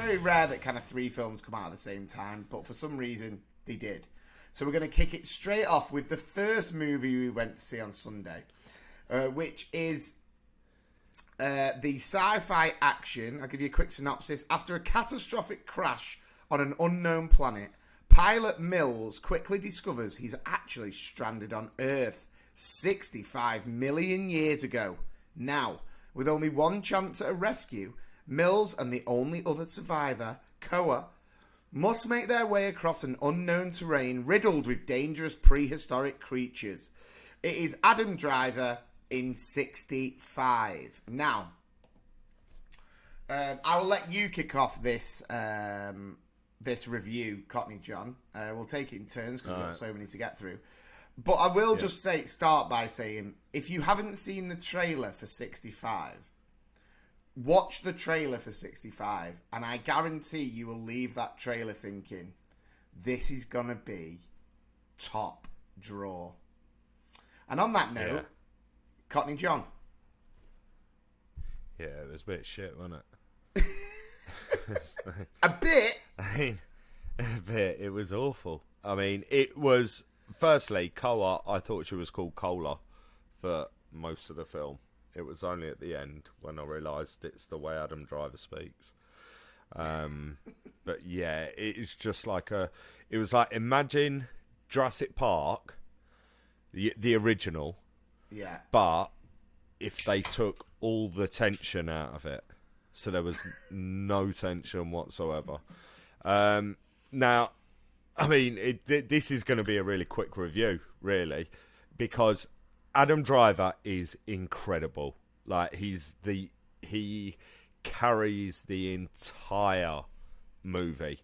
very rare that kind of 3 films come out at the same time, but for some reason they did. So we're going to kick it straight off with the first movie we went to see on Sunday, which is the sci-fi action. I'll give you a quick synopsis. After a catastrophic crash on an unknown planet, pilot Mills quickly discovers he's actually stranded on Earth 65 million years ago. Now, with only one chance at a rescue, Mills and the only other survivor, Koa, must make their way across an unknown terrain riddled with dangerous prehistoric creatures. It is Adam Driver in 65. Now, I will let you kick off this this review, Cockney John. We'll take it in turns because we've got so many to get through. But I will just start by saying, if you haven't seen the trailer for 65, watch the trailer for 65, and I guarantee you will leave that trailer thinking, this is going to be top draw. And on that note, Cockney John. Yeah, it was a bit shit, wasn't it? A bit? I mean, a bit. It was awful. I mean, it was, firstly, Koa, I thought she was called Cola for most of the film. It was only at the end when I realised it's the way Adam Driver speaks. But yeah, it's just like it was like, imagine Jurassic Park, the original. Yeah. But if they took all the tension out of it. So there was no tension whatsoever. Now, I mean, this is going to be a really quick review, really, because Adam Driver is incredible. Like, he carries the entire movie.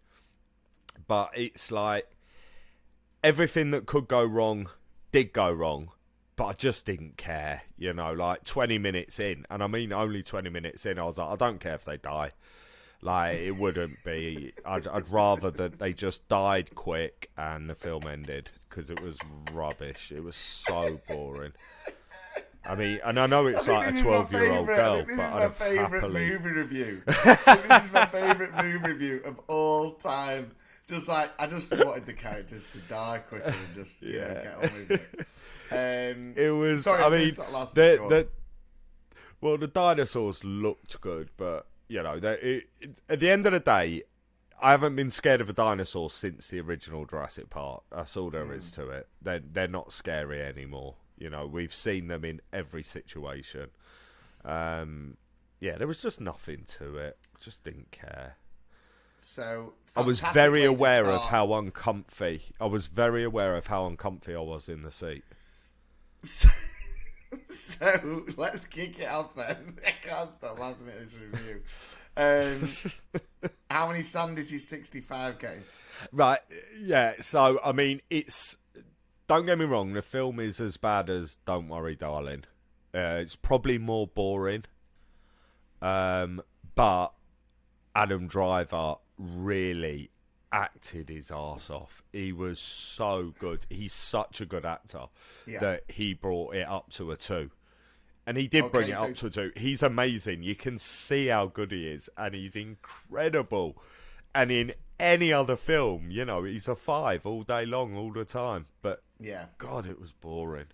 But it's like everything that could go wrong did go wrong. But I just didn't care, you know, like 20 minutes in. And I mean, only 20 minutes in, I was like, I don't care if they die. Like, it wouldn't be. I'd rather that they just died quick and the film ended, because it was rubbish. It was so boring. I mean, and I know it's like a 12-year-old girl, but I'd have happily... Movie review. This is my favourite movie review of all time. Just like, I just wanted the characters to die quickly and just you know, get on with it. It was. Sorry, I mean, the dinosaurs looked good, but you know, at the end of the day, I haven't been scared of a dinosaur since the original Jurassic Park. That's all there is to it. They're not scary anymore. You know, we've seen them in every situation. Yeah, there was just nothing to it. Just didn't care. So I was very aware of how uncomfy. I was I was in the seat. So let's kick it off then. I can't stop laughing at this review. How many Sandys is 65 getting? Right, yeah. So I mean, don't get me wrong. The film is as bad as Don't Worry, Darling. It's probably more boring. But Adam Driver really acted his arse off. He was so good. He's such a good actor that he brought it up to a 2. And he did bring it up to a 2. He's amazing. You can see how good he is. And he's incredible. And in any other film, you know, he's a 5 all day long, all the time. But, God, it was boring.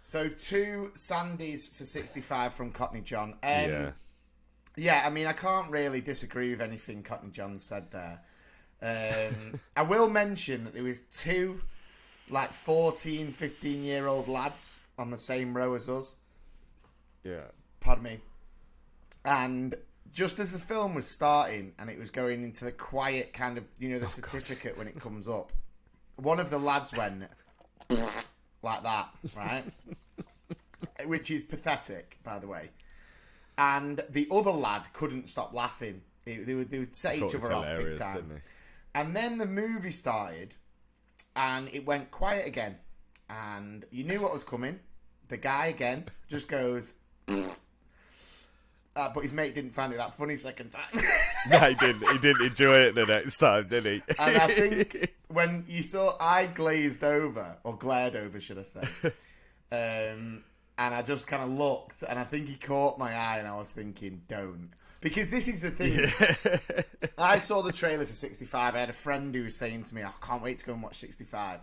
So 2 Sandys for 65 from Cockney John. Yeah, I mean, I can't really disagree with anything Cockney John said there. I will mention that there was 2 like 14, 15-year-old lads on the same row as us. Yeah. Pardon me. And just as the film was starting and it was going into the quiet kind of, you know, the certificate when it comes up, one of the lads went like that, right? Which is pathetic, by the way. And the other lad couldn't stop laughing. They would set each other off big time. And then the movie started, and it went quiet again. And you knew what was coming. The guy, again, just goes... but his mate didn't find it that funny second time. No, he didn't. He didn't enjoy it the next time, did he? And I think when you saw... I glazed over, or glared over, should I say. and I just kind of looked, and I think he caught my eye, and I was thinking, don't. Because this is the thing. Yeah. I saw the trailer for 65. I had a friend who was saying to me, I can't wait to go and watch 65.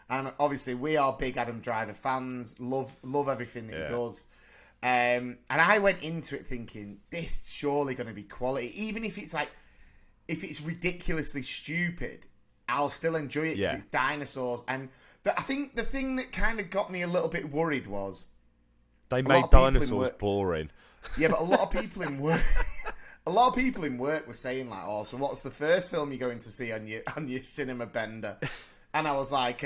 And obviously, we are big Adam Driver fans, love everything that he does. And I went into it thinking, this is surely going to be quality. Even if it's like, if it's ridiculously stupid, I'll still enjoy it because it's dinosaurs. And I think the thing that kind of got me a little bit worried was... They made dinosaurs boring. Yeah, but a lot of people in work... A lot of people in work were saying, like, oh, so what's the first film you're going to see on your cinema bender? And I was like,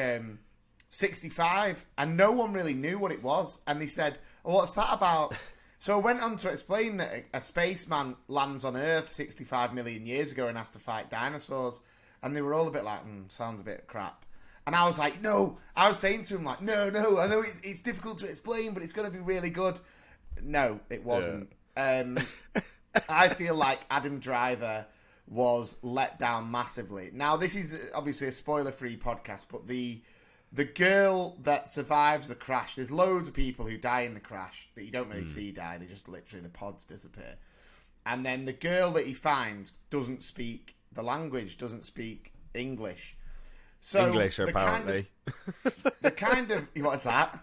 65. And no one really knew what it was. And they said, oh, what's that about? So I went on to explain that a spaceman lands on Earth 65 million years ago and has to fight dinosaurs. And they were all a bit like, sounds a bit crap. And I was like, no. I was saying to him, like, no, I know it's difficult to explain, but it's going to be really good. No, it wasn't. Yeah. I feel like Adam Driver was let down massively. Now, this is obviously a spoiler-free podcast, but the girl that survives the crash, there's loads of people who die in the crash that you don't really see die. They just literally, the pods disappear. And then the girl that he finds doesn't speak the language, doesn't speak English. So English, apparently. What's that?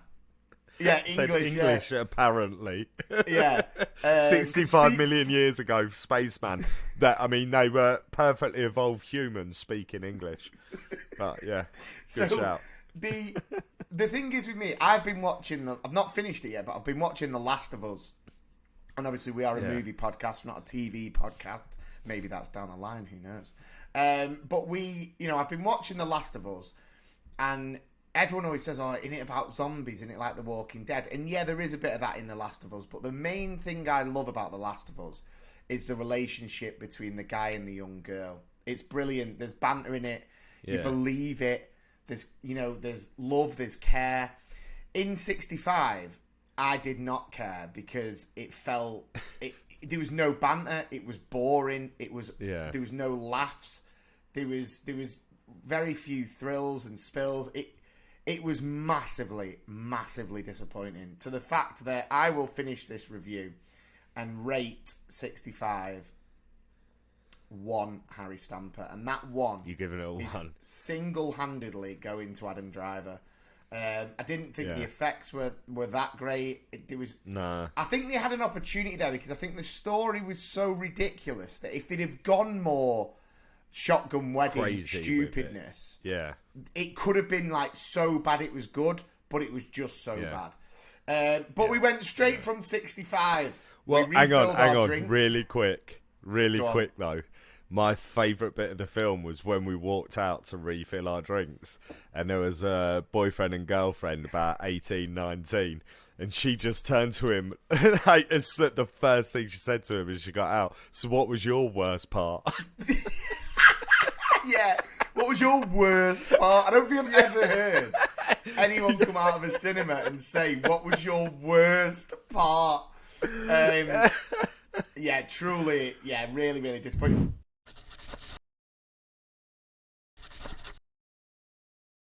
Yeah, English, apparently. Yeah. 65 million years ago, spaceman. They were perfectly evolved humans speaking English. But, yeah, good shout. The thing is with me, I've not finished it yet, but I've been watching The Last of Us. And obviously we are a movie podcast, we're not a TV podcast. Maybe that's down the line, who knows. But I've been watching The Last of Us, and... everyone always says, oh, isn't it about zombies? Isn't it like The Walking Dead? And yeah, there is a bit of that in The Last of Us. But the main thing I love about The Last of Us is the relationship between the guy and the young girl. It's brilliant. There's banter in it. Yeah. You believe it. There's love, there's care. In 65, I did not care because it felt... there was no banter. It was boring. There was no laughs. There was very few thrills and spills. It was massively, massively disappointing, to the fact that I will finish this review and rate 65 1 Harry Stamper, and that one you giving it a is 1 single-handedly going to Adam Driver. I didn't think the effects were that great. I think they had an opportunity there because I think the story was so ridiculous that if they'd have gone more shotgun wedding crazy stupidness, it could have been like so bad it was good, but it was just so bad. But we went straight from 65. Well, hang on, really quick though. My favourite bit of the film was when we walked out to refill our drinks, and there was a boyfriend and girlfriend about 18, 19, and she just turned to him, and it's the first thing she said to him as she got out, so what was your worst part? Yeah, what was your worst part? I don't think I've ever heard anyone come out of a cinema and say, what was your worst part? Yeah, truly, really, really disappointing.